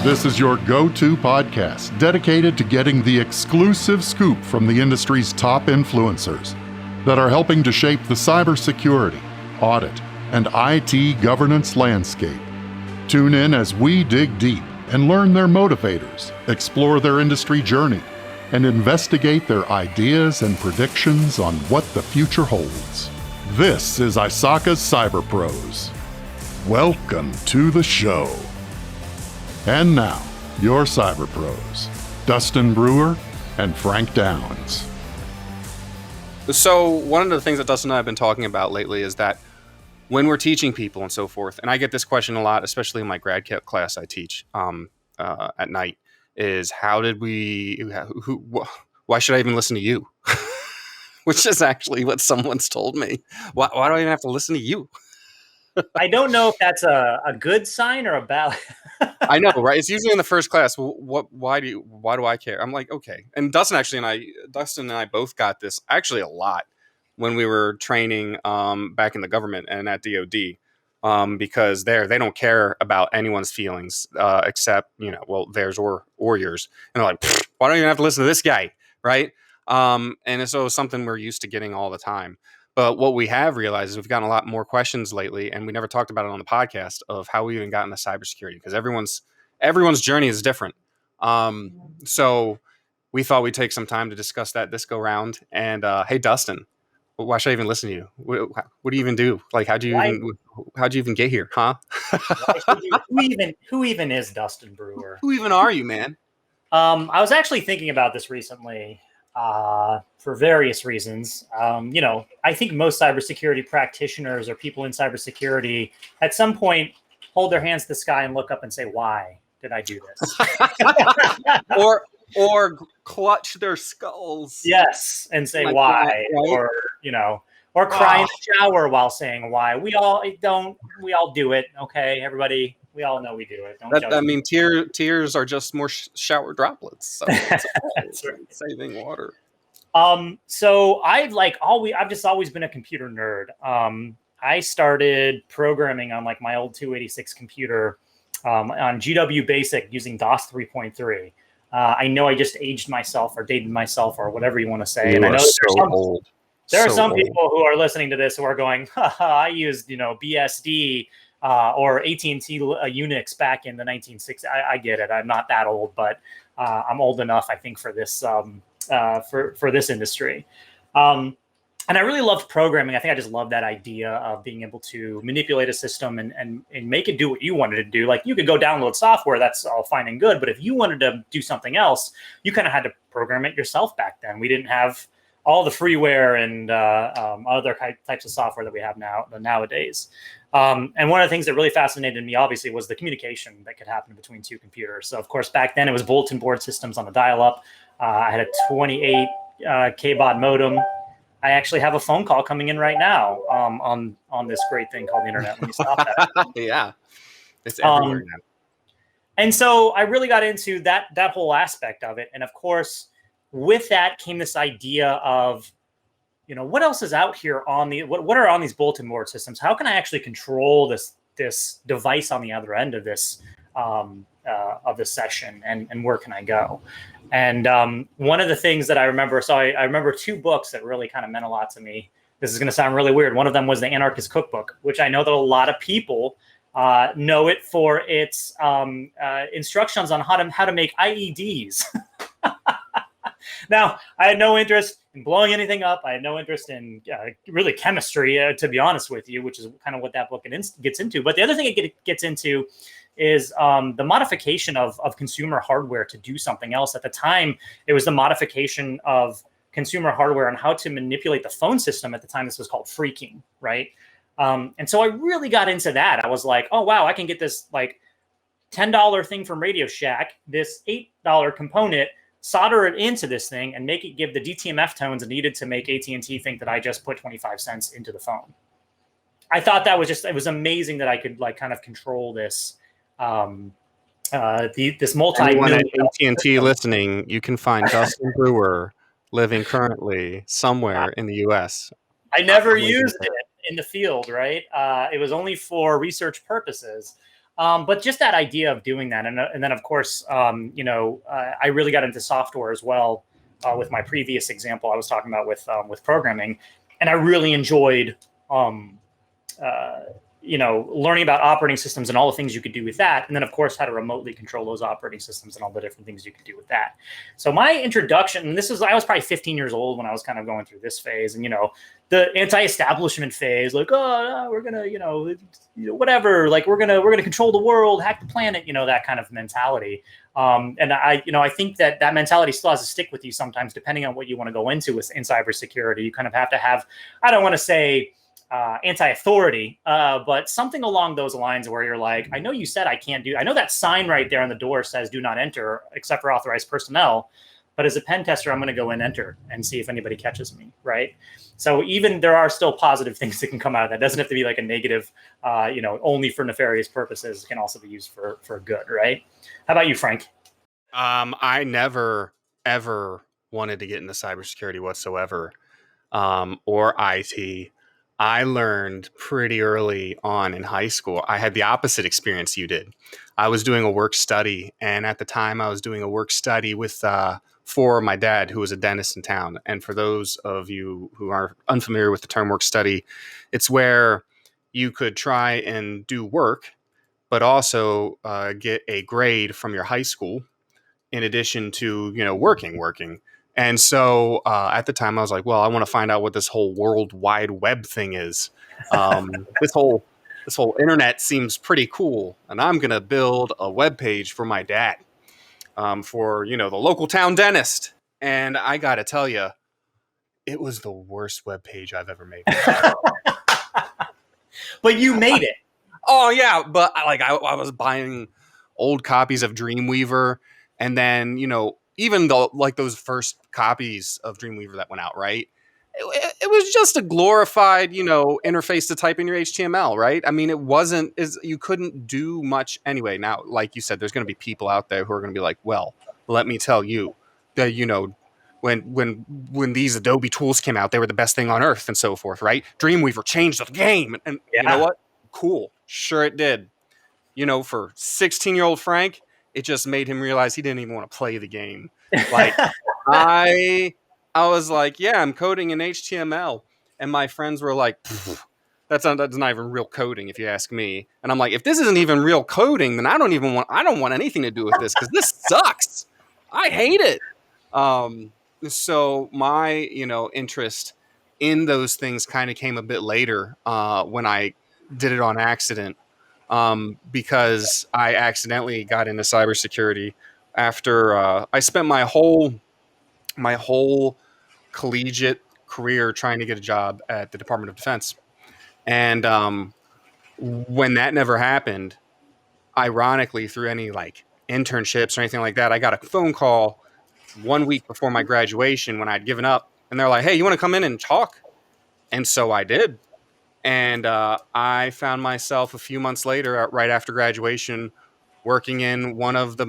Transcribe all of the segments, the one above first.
This is your go-to podcast dedicated to getting the exclusive scoop from the industry's top influencers that are helping to shape the cybersecurity, audit, and IT governance landscape. Tune in as we dig deep and learn their motivators, explore their industry journey, and investigate their ideas and predictions on what the future holds. This is ISACA's CyberPros. Welcome to the show. And now, your CyberPros, Dustin Brewer and Frank Downs. So one of the things that Dustin and I have been talking about lately is that when we're teaching people and so forth, and I get this question a lot, especially in my grad class I teach at night, is why should I even listen to you? Which is actually what someone's told me. Why do I even have to listen to you? I don't know if that's a good sign or a bad. I know, right? It's usually in the first class. Why do I care? I'm like, okay. And Dustin and I both got this actually a lot when we were training back in the government and at DoD, because they don't care about anyone's feelings except theirs or yours. And they're like, why don't you even have to listen to this guy, right? And so it's something we're used to getting all the time. But what we have realized is we've gotten a lot more questions lately, and we never talked about it on the podcast of how we even got into cybersecurity, because everyone's journey is different. So we thought we'd take some time to discuss that this go round. And hey, Dustin, why should I even listen to you? What do you even do? Like, how'd you even get here? Huh? Who even is Dustin Brewer? Who even are you, man? I was actually thinking about this recently. For various reasons. I think most cybersecurity practitioners or people in cybersecurity at some point hold their hands to the sky and look up and say, why did I do this? or clutch their skulls. Yes. And say like why, that, right? or cry in the shower while saying why. We all do it. Okay. Everybody, we all know we do it. Tears are just more shower droplets. So That's right. Saving water. So I've just always been a computer nerd. I started programming on like my old 286 computer on GW Basic using DOS 3.3. I know I just aged myself or dated myself or whatever you want to say. And I know there are some people who are listening to this who are going, I used BSD or AT&T Unix back in the 1960s. I get it. I'm not that old, but I'm old enough, I think, for this for this industry. And I really loved programming. I think I just love that idea of being able to manipulate a system and make it do what you wanted to do. Like, you could go download software, that's all fine and good. But if you wanted to do something else, you kind of had to program it yourself back then. We didn't have all the freeware and other types of software that we have nowadays. And one of the things that really fascinated me, obviously, was the communication that could happen between two computers. So, of course, back then it was bulletin board systems on the dial-up. I had a 28 kbaud modem. I actually have a phone call coming in right now on this great thing called the internet. Let me stop that. Yeah, it's everywhere now. And so I really got into that whole aspect of it. And of course, with that came this idea of, what else is out here what are on these bulletin board systems? How can I actually control this device on the other end of this session, and where can I go? And one of the things that I remember, I remember two books that really kind of meant a lot to me. This is going to sound really weird. One of them was the Anarchist Cookbook, which I know that a lot of people know it for its instructions on how to make IEDs. Now, I had no interest in blowing anything up. I had no interest in really chemistry, to be honest with you, which is kind of what that book gets into. But the other thing it gets into is the modification of consumer hardware to do something else. At the time, it was the modification of consumer hardware and how to manipulate the phone system. At the time, this was called phreaking, right? And so I really got into that. I was like, oh, wow, I can get this like $10 thing from Radio Shack, this $8 component, solder it into this thing and make it give the DTMF tones needed to make AT&T think that I just put 25 cents into the phone. I thought that was it was amazing that I could like kind of control this, this multi-million. AT&T listening, you can find Dustin Brewer living currently somewhere in the U.S. I never used it in the field, right? It was only for research purposes. But just that idea of doing that, and then of course, I really got into software as well with my previous example I was talking about with programming, and I really enjoyed uh, learning about operating systems and all the things you could do with that. And then, of course, how to remotely control those operating systems and all the different things you could do with that. So my introduction, and I was probably 15 years old when I was kind of going through this phase. And, the anti-establishment phase, like, oh, we're going to, whatever, like we're going to control the world, hack the planet, that kind of mentality. And I think that mentality still has to stick with you sometimes, depending on what you want to go into in cybersecurity. You kind of have to have, I don't want to say, anti-authority, but something along those lines where you're like, I know you said I can't do, I know that sign right there on the door says do not enter except for authorized personnel, but as a pen tester, I'm going to go and enter and see if anybody catches me, right? So even there are still positive things that can come out of that. It doesn't have to be like a negative, only for nefarious purposes. It can also be used for good, right? How about you, Frank? I never, ever wanted to get into cybersecurity whatsoever, or IT. I learned pretty early on in high school. I had the opposite experience you did. I was doing a work study, and at the time I was doing a work study with for my dad, who was a dentist in town. And for those of you who are unfamiliar with the term work study, it's where you could try and do work, but also get a grade from your high school in addition to, working. And so at the time I was like, well, I want to find out what this whole World Wide Web thing is. This whole internet seems pretty cool. And I'm going to build a web page for my dad for, the local town dentist. And I got to tell you, it was the worst web page I've ever made. But you made it. Oh, yeah. But I was buying old copies of Dreamweaver. And then, even though those first copies of Dreamweaver that went out, right? It was just a glorified, interface to type in your HTML, right? I mean, you couldn't do much anyway. Now, like you said, there's going to be people out there who are going to be like, well, let me tell you that, when these Adobe tools came out, they were the best thing on earth and so forth, right? Dreamweaver changed the game. And Yeah. You know what? Cool. Sure it did. For 16-year-old Frank, it just made him realize he didn't even want to play the game. Like I was like, yeah, I'm coding in HTML. And my friends were like, that's not even real coding, if you ask me. And I'm like, if this isn't even real coding, then I don't want anything to do with this, because this sucks. I hate it. So my, interest in those things kind of came a bit later when I did it on accident. Because I accidentally got into cybersecurity after I spent my whole collegiate career trying to get a job at the Department of Defense. And when that never happened, ironically, through any internships or anything like that, I got a phone call 1 week before my graduation when I'd given up. And they're like, hey, you want to come in and talk? And so I did. And I found myself a few months later, right after graduation, working in one of the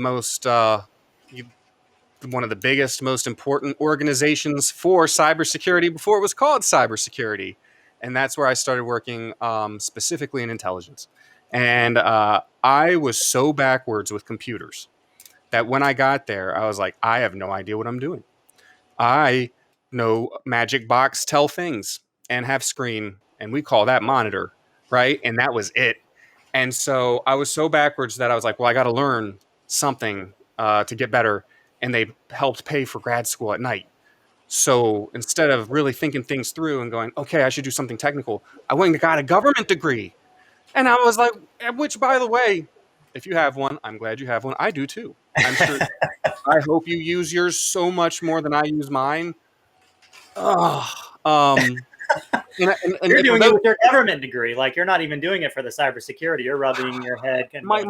biggest, most important organizations for cybersecurity before it was called cybersecurity. And that's where I started working specifically in intelligence. And I was so backwards with computers that when I got there, I was like, I have no idea what I'm doing. I know magic box, tell things, and have screen. And we call that monitor, right? And that was it. And so I was so backwards that I was like, well, I got to learn something to get better. And they helped pay for grad school at night. So instead of really thinking things through and going, okay, I should do something technical, I went and got a government degree. And I was like, which, by the way, if you have one, I'm glad you have one. I do too. I'm sure. I hope you use yours so much more than I use mine. You're doing it with your government degree. Like, you're not even doing it for the cybersecurity. You're rubbing your head. My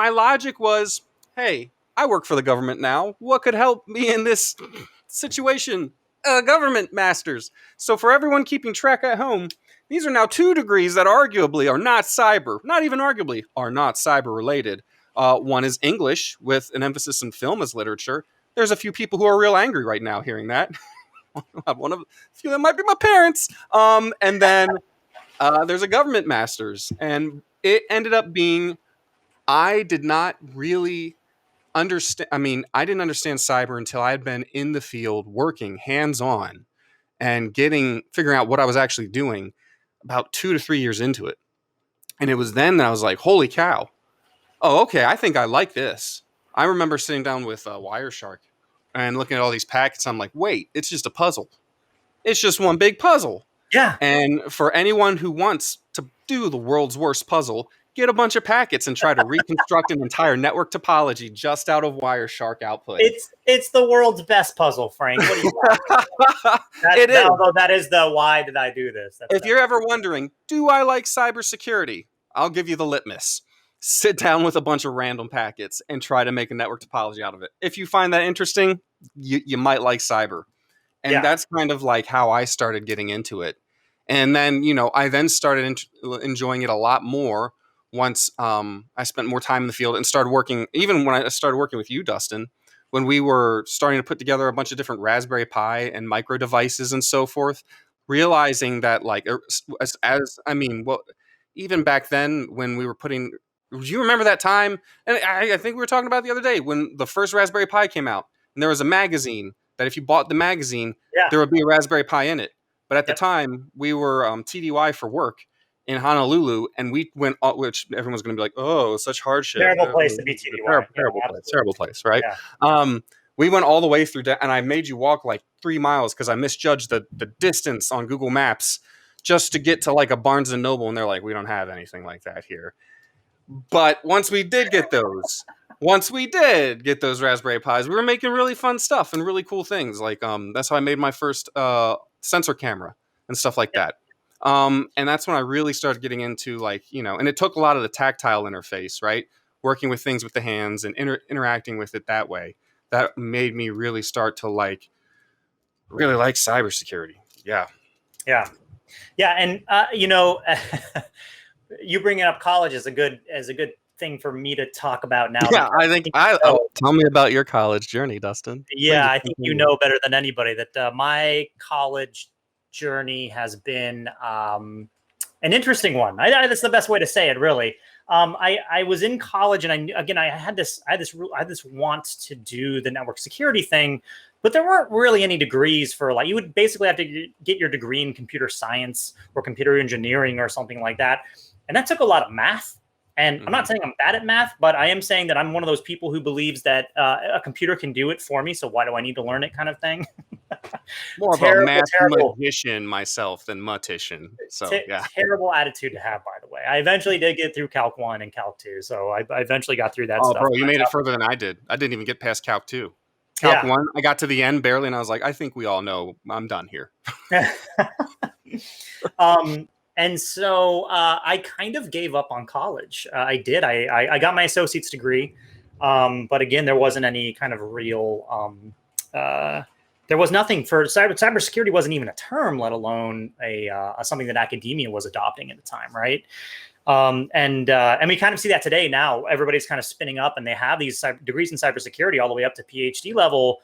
logic was, hey, I work for the government now. What could help me in this situation? Government masters. So for everyone keeping track at home, these are now 2 degrees that arguably are not cyber, not even arguably, are not cyber related. One is English with an emphasis in film as literature. There's a few people who are real angry right now hearing that. One of a few that might be my parents. And then there's a government master's, and it ended up being I did not really understand. I mean, I didn't understand cyber until I had been in the field working hands on and figuring out what I was actually doing about 2 to 3 years into it. And it was then that I was like, holy cow. Oh, okay. I think I like this. I remember sitting down with Wireshark and looking at all these packets. I'm like, wait, it's just a puzzle. It's just one big puzzle. Yeah. And for anyone who wants to do the world's worst puzzle, get a bunch of packets and try to reconstruct an entire network topology just out of Wireshark output. It's the world's best puzzle, Frank. What do you It is. Although that is the why did I do this? If you're ever wondering, do I like cybersecurity? I'll give you the litmus. Sit down with a bunch of random packets and try to make a network topology out of it. If you find that interesting, you might like cyber. And that's kind of like how I started getting into it. And then, I then started enjoying it a lot more once I spent more time in the field and started working, even when I started working with you, Dustin, when we were starting to put together a bunch of different Raspberry Pi and micro devices and so forth, realizing that even back then when we were do you remember that time? And I think we were talking about the other day when the first Raspberry Pi came out and there was a magazine that if you bought the magazine, there would be a Raspberry Pi in it. But at the time, we were TDY for work in Honolulu, and we went, which everyone's going to be like, oh, such hardship. Terrible place to be TDY. Terrible place, right? Yeah. We went all the way through, and I made you walk like 3 miles because I misjudged the distance on Google Maps just to get to like a Barnes & Noble, and they're like, we don't have anything like that here. But once we did get those Raspberry Pis, we were making really fun stuff and really cool things. Like that's how I made my first sensor camera and stuff like that. And that's when I really started getting into and it took a lot of the tactile interface, right? Working with things with the hands and interacting with it that way. That made me really start to really like cybersecurity. Yeah. Yeah. Yeah. And, you bringing up college is a good thing for me to talk about now. Yeah, I think tell me about your college journey, Dustin. Yeah, I think you know better than anybody that my college journey has been an interesting one. That's the best way to say it, really. I was in college, and I had this want to do the network security thing, but there weren't really any degrees for you would basically have to get your degree in computer science or computer engineering or something like that, and that took a lot of math. And I'm not saying I'm bad at math, but I am saying that I'm one of those people who believes that a computer can do it for me. So why do I need to learn it, kind of thing? More of a mathematician myself than matician. So terrible attitude to have, by the way. I eventually did get through Calc 1 and Calc 2. So I eventually got through that stuff. Oh, bro, you made it further than I did. I didn't even get past Calc 2. Calc 1, I got to the end barely, and I was like, I think we all know I'm done here. And so I kind of gave up on college. I did. I got my associate's degree. But again, there wasn't any kind of real, there was nothing for cybersecurity wasn't even a term, let alone something that academia was adopting at the time. Right. And we kind of see that today. Now everybody's kind of spinning up and they have these degrees in cybersecurity all the way up to PhD level,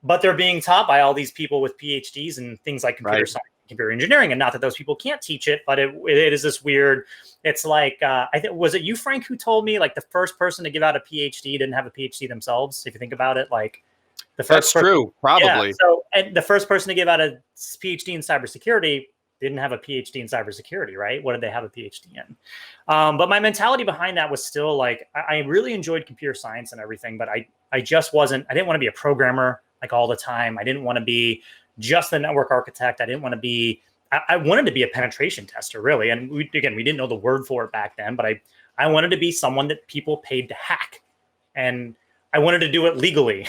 but they're being taught by all these people with PhDs and things like computer science. Computer engineering, and not that those people can't teach it, but it is this weird. It's like I think was it you, Frank, who told me the first person to give out a PhD didn't have a PhD themselves. If you think about it, the first. That's true, probably. Yeah, so and the first person to give out a PhD in cybersecurity didn't have a PhD in cybersecurity, right? What did they have a PhD in? But my mentality behind that was still I really enjoyed computer science and everything, but I just wasn't. I didn't want to be a programmer all the time. I didn't want to be just the network architect. I didn't want to be, I wanted to be a penetration tester, really. And we didn't know the word for it back then, but I wanted to be someone that people paid to hack. And I wanted to do it legally.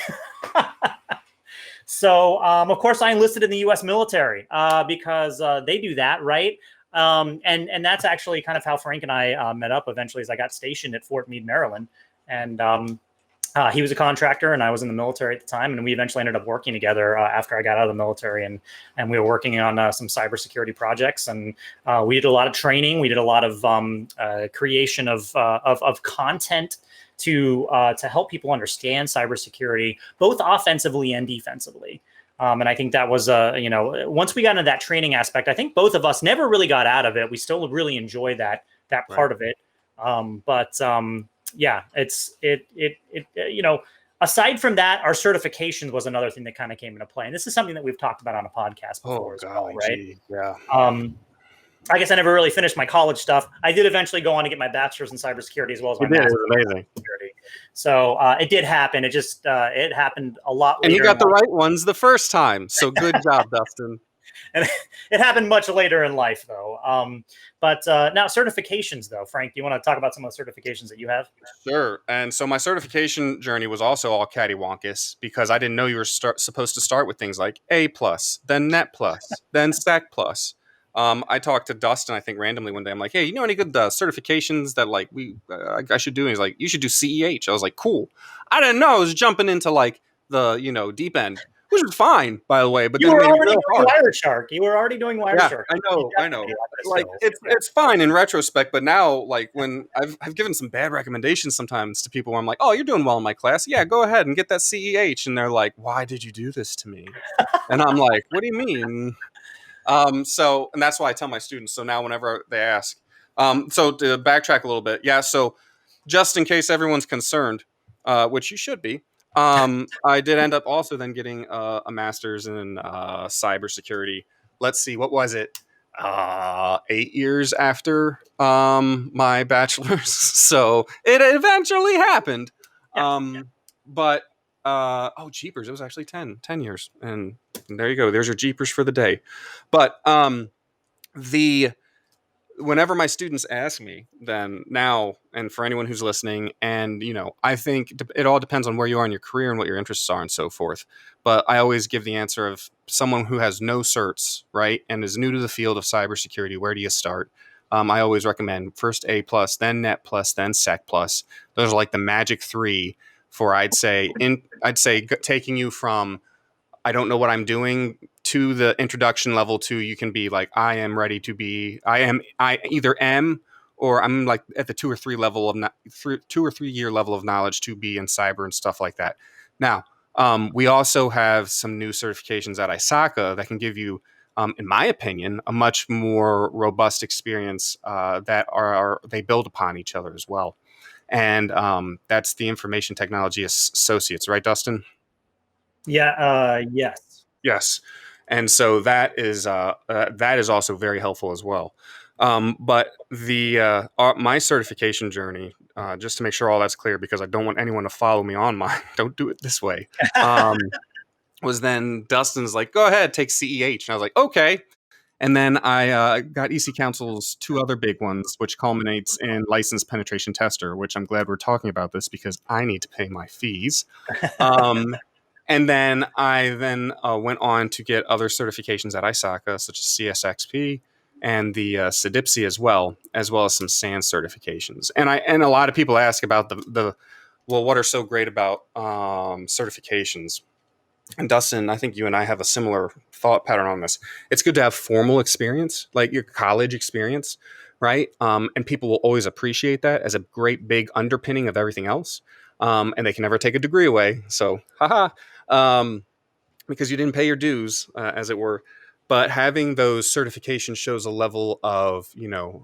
So, of course, I enlisted in the U.S. military because they do that, right? And that's actually kind of how Frank and I met up eventually as I got stationed at Fort Meade, Maryland. And he was a contractor and I was in the military at the time. And we eventually ended up working together after I got out of the military. And we were working on some cybersecurity projects. And we did a lot of training. We did a lot of creation of content to help people understand cybersecurity, both offensively and defensively. And I think that was, once we got into that training aspect, I think both of us never really got out of it. We still really enjoyed that part of it. yeah, aside from that, our certifications was another thing that kind of came into play. And this is something that we've talked about on a podcast before as well, right? Gee, yeah. I guess I never really finished my college stuff. I did eventually go on to get my bachelor's in cybersecurity as well as my master's in amazing. Security. So it did happen. It just it happened a lot later. And you got the right ones the first time. So good job, Dustin. And it happened much later in life, though. But now certifications, though. Frank, do you want to talk about some of the certifications that you have? Sure. And so my certification journey was also all cattywampus because I didn't know you were supposed to start with things like A+, then Net+, then SEC+. I talked to Dustin, I think randomly one day. I'm like, hey, you know any good certifications that like I should do? And he's like, you should do CEH. I was like, cool. I didn't know I was jumping into like the deep end, which is fine, by the way. But you were already doing Wireshark. You were already doing Wireshark. I know. Like it's fine in retrospect, but now like when I've given some bad recommendations sometimes to people where I'm like, oh, you're doing well in my class. Yeah, go ahead and get that CEH. And they're like, why did you do this to me? And I'm like, what do you mean? So, and that's why I tell my students. So now whenever they ask, so to backtrack a little bit. Yeah. So just in case everyone's concerned, which you should be, I did end up also then getting a master's in cybersecurity. Let's see, what was it? 8 years after my bachelor's. So it eventually happened. But oh, jeepers, it was actually 10 years. And there you go. There's your jeepers for the day. But whenever my students ask me, then now, and for anyone who's listening, and I think it all depends on where you are in your career and what your interests are and so forth. But I always give the answer of someone who has no certs, right, and is new to the field of cybersecurity. Where do you start? I always recommend first A+, then Net+, then Sec+. Those are like the magic three for I'd say taking you from I don't know what I'm doing to the introduction level to you can be like I either am or I'm like at the 2 or 3 year level of knowledge to be in cyber and stuff like that. Now we also have some new certifications at ISACA that can give you in my opinion a much more robust experience that they build upon each other as well. And that's the Information Technology Associates, right, Dustin? Yeah. Yes. And so that is also very helpful as well. But my certification journey, just to make sure all that's clear, because I don't want anyone to follow me on mine. Don't do it this way. Was then Dustin's like, go ahead, take CEH, and I was like, okay. And then I got EC Council's 2 other big ones, which culminates in licensed penetration tester, which I'm glad we're talking about this because I need to pay my fees. And then I went on to get other certifications at ISACA, such as CSXP and the CDIPSI as well as some SANS certifications. And a lot of people ask about what are so great about certifications. And Dustin, I think you and I have a similar thought pattern on this. It's good to have formal experience, like your college experience, right? And people will always appreciate that as a great big underpinning of everything else. And they can never take a degree away. So, because you didn't pay your dues, as it were. But having those certifications shows a level of,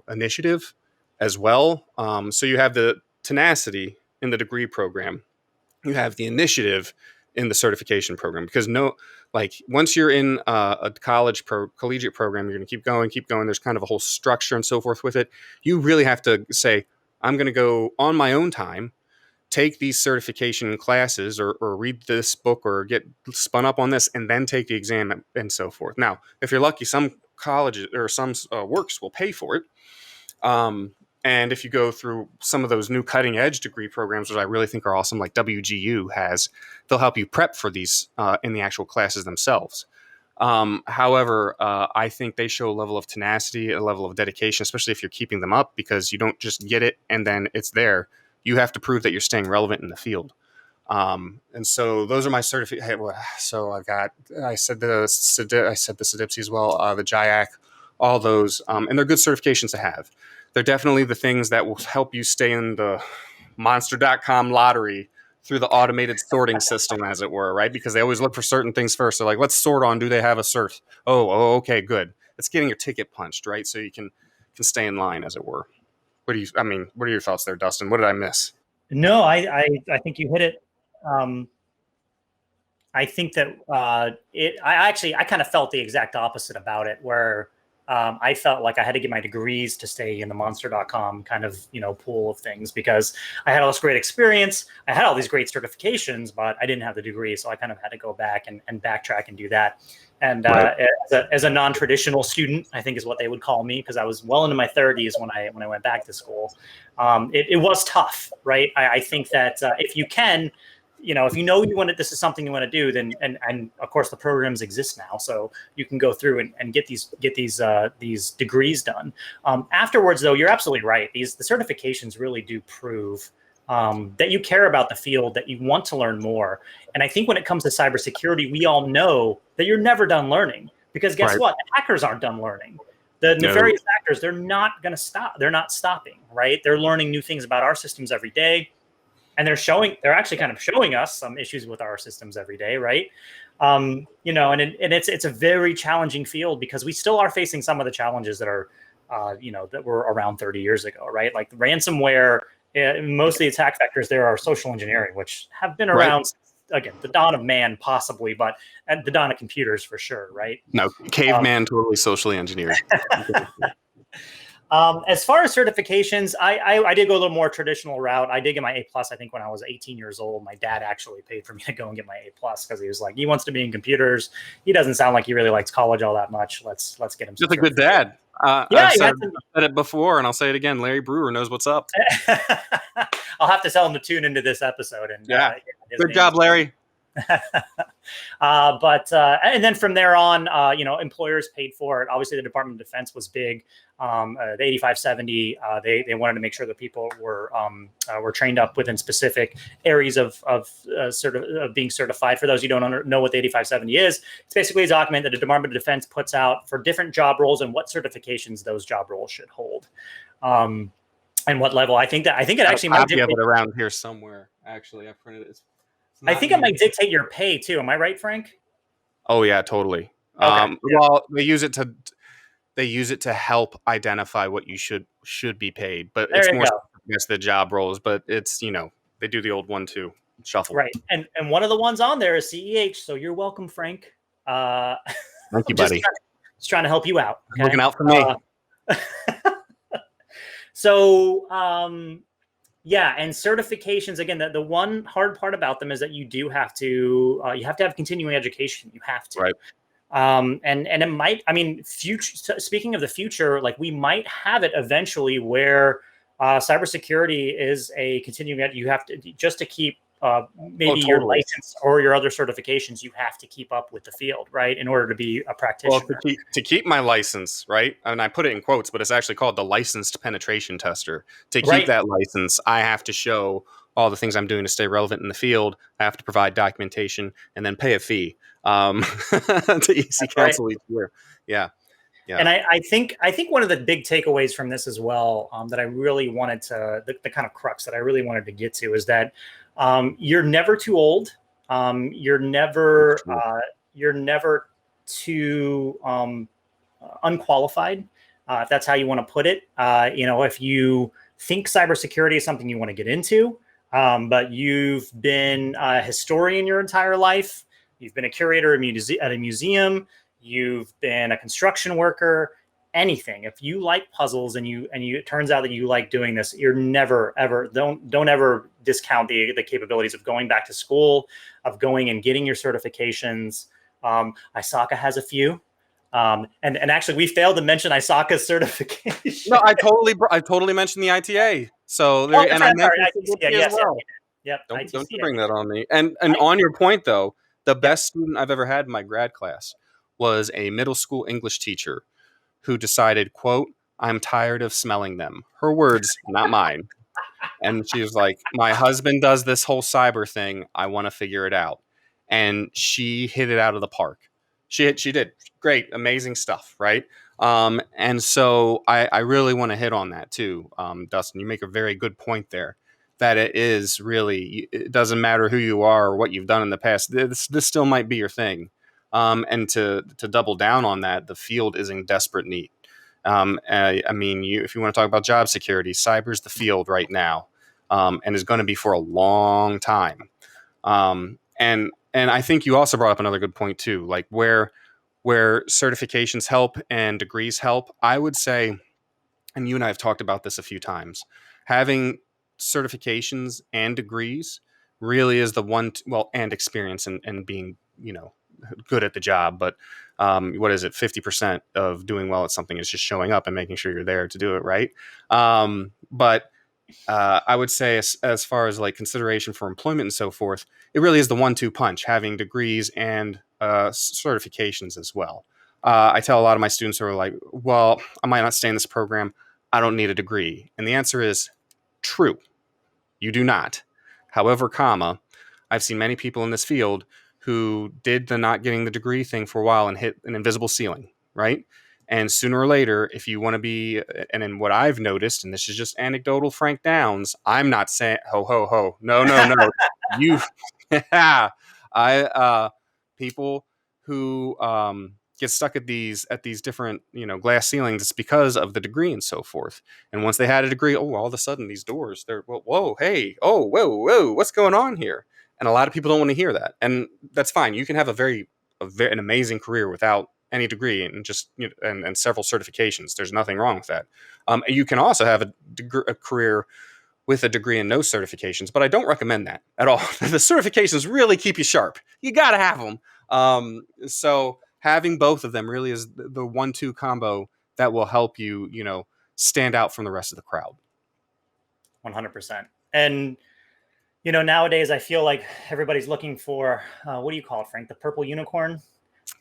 initiative as well. So you have the tenacity in the degree program. You have the initiative in the certification program, because once you're in a collegiate program, you're going to keep going. There's kind of a whole structure and so forth with it. You really have to say, I'm going to go on my own time, take these certification classes or read this book or get spun up on this and then take the exam and so forth. Now, if you're lucky, some colleges or some works will pay for it. And if you go through some of those new cutting edge degree programs, which I really think are awesome, like WGU has, they'll help you prep for these in the actual classes themselves. However, I think they show a level of tenacity, a level of dedication, especially if you're keeping them up, because you don't just get it and then it's there. You have to prove that you're staying relevant in the field. And so those are my certificates. So I said the CDIPSI as well, the JIAC, all those, and they're good certifications to have. They're definitely the things that will help you stay in the monster.com lottery through the automated sorting system, as it were, right? Because they always look for certain things first. They're like, let's sort on, do they have a cert? Oh, okay, good. It's getting your ticket punched, right? So you can stay in line, as it were. What are your thoughts there, Dustin? What did I miss? No, I think you hit it. Um, I think that I kind of felt the exact opposite about it, where I felt like I had to get my degrees to stay in the monster.com kind of, pool of things, because I had all this great experience. I had all these great certifications, but I didn't have the degree. So I kind of had to go back and backtrack and do that. And Right. as a non-traditional student, I think is what they would call me, because I was well into my 30s when I went back to school. It was tough, right? I think that if you can, if you want this is something you want to do, then and of course the programs exist now, so you can go through and get these degrees done. Afterwards, though, you're absolutely right. The certifications really do prove that you care about the field, that you want to learn more. And I think when it comes to cybersecurity, we all know that you're never done learning, because guess what? The hackers aren't done learning. The nefarious actors, they're not going to stop. They're not stopping, right? They're learning new things about our systems every day. And they're actually kind of showing us some issues with our systems every day, right? And it's a very challenging field, because we still are facing some of the challenges that are, that were around 30 years ago, right? Like the ransomware, most of the attack vectors there are social engineering, which have been around, again, the dawn of man, possibly, but at the dawn of computers for sure, right? No, caveman totally socially engineered. As far as certifications, I did go a little more traditional route. I did get my A+, I think, when I was 18 years old. My dad actually paid for me to go and get my A+, because he was like, he wants to be in computers. He doesn't sound like he really likes college all that much. Let's get him. Just a good dad. Yeah, I've said it before, and I'll say it again. Larry Brewer knows what's up. I'll have to tell him to tune into this episode. And good job, Larry. And then from there on, employers paid for it. Obviously, the Department of Defense was big. The 8570, they wanted to make sure that people were trained up within specific areas of being certified. For those who don't know what the 8570 is, it's basically a document that the Department of Defense puts out for different job roles and what certifications those job roles should hold. And what level. I think it actually might have it around here somewhere. Actually, I printed it. I think it might dictate your pay too. Am I right, Frank? Oh yeah, totally. Okay. Well, they use it to help identify what you should be paid, but it's more against the job roles. But it's they do the old 1-2 shuffle. Right, and one of the ones on there is CEH. So you're welcome, Frank. Thank you, buddy. Just trying to help you out. Okay? Looking out for me. So, and certifications, again, the one hard part about them is that you do have to have continuing education. You have to. Right. And it might, speaking of the future, like we might have it eventually where cybersecurity is a continuing, you have to, just to keep your license or your other certifications, you have to keep up with the field, right? In order to be a practitioner. Well, to keep my license, right? And I put it in quotes, but it's actually called the licensed penetration tester. To keep that license, I have to show all the things I'm doing to stay relevant in the field. I have to provide documentation and then pay a fee to EC Council each year. Yeah. Yeah. And I think one of the big takeaways from this as well, that I really wanted to, the kind of crux that I really wanted to get to, is that you're never too old. You're never too unqualified, if that's how you want to put it. If you think cybersecurity is something you want to get into, but you've been a historian your entire life, you've been a curator at a museum, you've been a construction worker, anything. If you like puzzles and it turns out that you like doing this, you're never ever don't ever discount the capabilities of going back to school, of going and getting your certifications. ISACA has a few. And actually, we failed to mention ISACA's certification. No, I totally mentioned the ITA. So I mentioned ITC as well. Yep. Don't you bring that on me. And on your point though, the best student I've ever had in my grad class was a middle school English teacher who decided, quote, "I'm tired of smelling them." Her words, not mine. And she was like, "My husband does this whole cyber thing. I want to figure it out." And she hit it out of the park. She did great, amazing stuff, right? And so I really want to hit on that too, Dustin. You make a very good point there. That it doesn't matter who you are or what you've done in the past. This still might be your thing. And to double down on that, the field is in desperate need. If you want to talk about job security, cyber's the field right now. and is going to be for a long time. And I think you also brought up another good point too, like where certifications help and degrees help. I would say, and you and I have talked about this a few times, having certifications and degrees really is the one, and experience and being, good at the job. But what is it? 50% of doing well at something is just showing up and making sure you're there to do it right. But I would say as far as like consideration for employment and so forth, it really is the 1-2 punch, having degrees and certifications as well. I tell a lot of my students who are like, well, I might not stay in this program. I don't need a degree. And the answer is true. You do not. However, I've seen many people in this field who did the not getting the degree thing for a while and hit an invisible ceiling, right? And sooner or later, if you want to be, and in what I've noticed, and this is just anecdotal Frank Downs, I'm not saying, ho. No. You, people who get stuck at these different, glass ceilings, it's because of the degree and so forth. And once they had a degree, all of a sudden these doors, they're, whoa, hey, whoa, what's going on here? And a lot of people don't want to hear that. And that's fine. You can have an amazing career without any degree and just and several certifications. There's nothing wrong with that. You can also have a career with a degree and no certifications, but I don't recommend that at all. The certifications really keep you sharp. You got to have them. So having both of them really is the 1-2 combo that will help you, stand out from the rest of the crowd. 100%. And nowadays I feel like everybody's looking for what do you call it, Frank? The purple unicorn.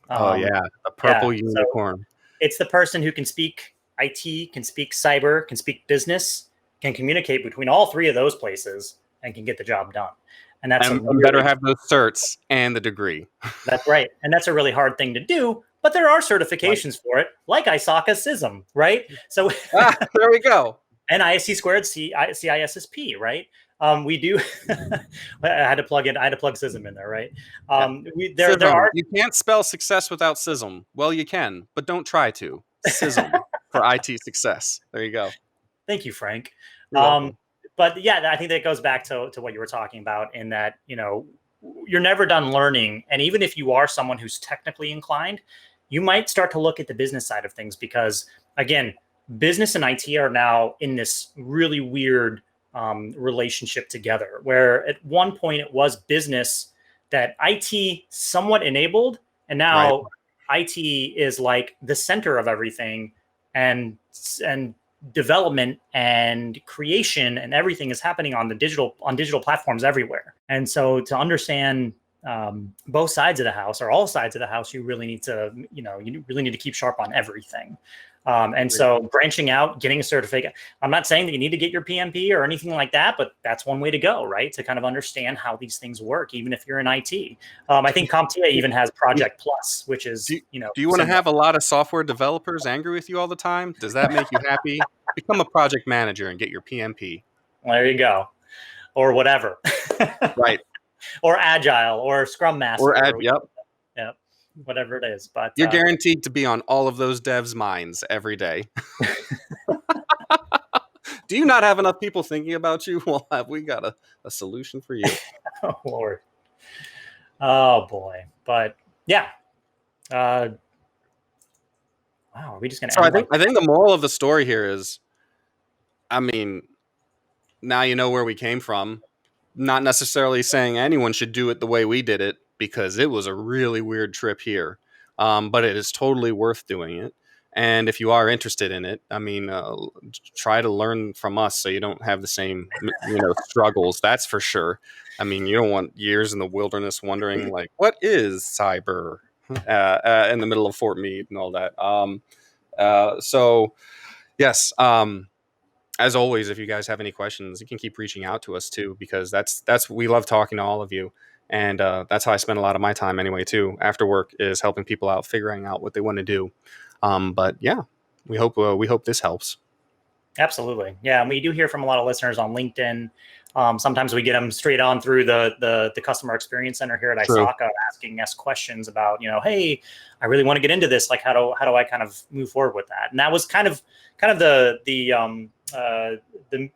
The purple unicorn. So it's the person who can speak IT, can speak cyber, can speak business, can communicate between all three of those places, and can get the job done. And that's better have those certs and the degree. That's right. And that's a really hard thing to do, but there are certifications for it, like ISACA CISM, right? So there we go. And ISC squared CISSP, right? We do. I had to plug CISM in there, right? There are. You can't spell success without CISM. Well, you can, but don't try to. CISM for IT success. There you go. Thank you, Frank. But yeah, I think that goes back to what you were talking about, in that you're never done learning, and even if you are someone who's technically inclined, you might start to look at the business side of things, because again, business and IT are now in this really weird relationship together, where at one point it was business that IT somewhat enabled, and now IT is like the center of everything, and development and creation and everything is happening on digital platforms everywhere. And so to understand both sides of the house, or all sides of the house, you really need to keep sharp on everything. So branching out, getting a certificate. I'm not saying that you need to get your PMP or anything like that, but that's one way to go, right? To kind of understand how these things work, even if you're in IT. I think CompTIA even has Project Plus, which is, do you want to have a lot of software developers angry with you all the time? Does that make you happy? Become a project manager and get your PMP. Well, there you go. Or whatever. Right. Or Agile or Scrum Master. Yep. Whatever it is. But you're guaranteed to be on all of those devs' minds every day. Do you not have enough people thinking about you? Well, have we got a solution for you? Oh, Lord. Oh, boy. But yeah. Wow, are we just going to I think the moral of the story here is, now you know where we came from. Not necessarily saying anyone should do it the way we did it, because it was a really weird trip here. But it is totally worth doing it. And if you are interested in it, try to learn from us so you don't have the same, struggles. That's for sure. You don't want years in the wilderness wondering, like, what is cyber in the middle of Fort Meade and all that. So, yes. As always, if you guys have any questions, you can keep reaching out to us too, because we love talking to all of you. And that's how I spend a lot of my time anyway, too. After work is helping people out, figuring out what they want to do. But yeah, we hope this helps. Absolutely. Yeah. And we do hear from a lot of listeners on LinkedIn. Sometimes we get them straight on through the customer experience center here at True. ISACA, asking us questions about, hey, I really want to get into this. Like, how do I kind of move forward with that? And that was kind of the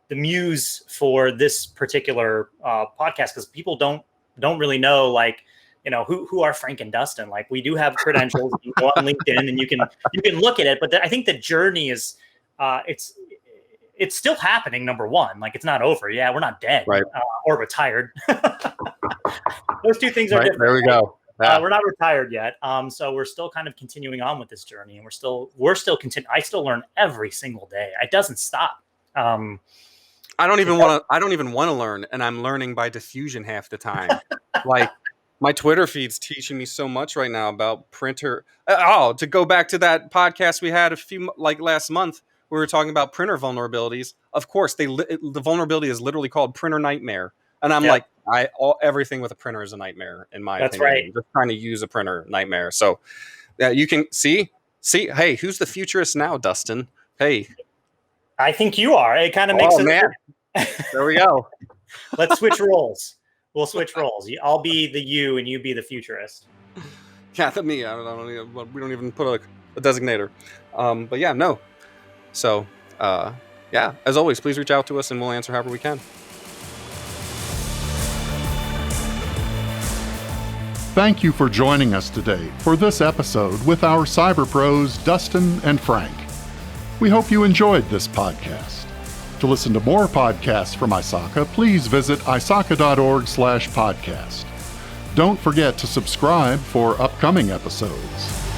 muse for this particular podcast, because people don't really know, like, who are Frank and Dustin. Like, we do have credentials. You go on LinkedIn and you can look at it, but I think the journey is it's still happening. Number one, like, it's not over. Yeah, we're not dead, right, or retired. Those two things are right, different. There we go. Yeah. We're not retired yet, so we're still kind of continuing on with this journey, and we're still continuing. I still learn every single day. It doesn't stop. I don't even want to learn, and I'm learning by diffusion half the time. Like, my Twitter feed's teaching me so much right now about printer. To go back to that podcast we had last month, we were talking about printer vulnerabilities. Of course, the vulnerability is literally called Printer Nightmare, and I'm like, everything with a printer is a nightmare in my opinion. Right. I'm just trying to use a printer nightmare. So, you can see. Hey, who's the futurist now, Dustin? Hey, I think you are. It kind of makes it. Man. There we go. Let's switch roles. We'll switch roles. I'll be the you, and you be the futurist. Yeah, me. We don't even put a designator. But yeah, no. So, as always, please reach out to us, and we'll answer however we can. Thank you for joining us today for this episode with our CyberPros, Dustin and Frank. We hope you enjoyed this podcast. To listen to more podcasts from ISACA, please visit isaca.org/podcast. Don't forget to subscribe for upcoming episodes.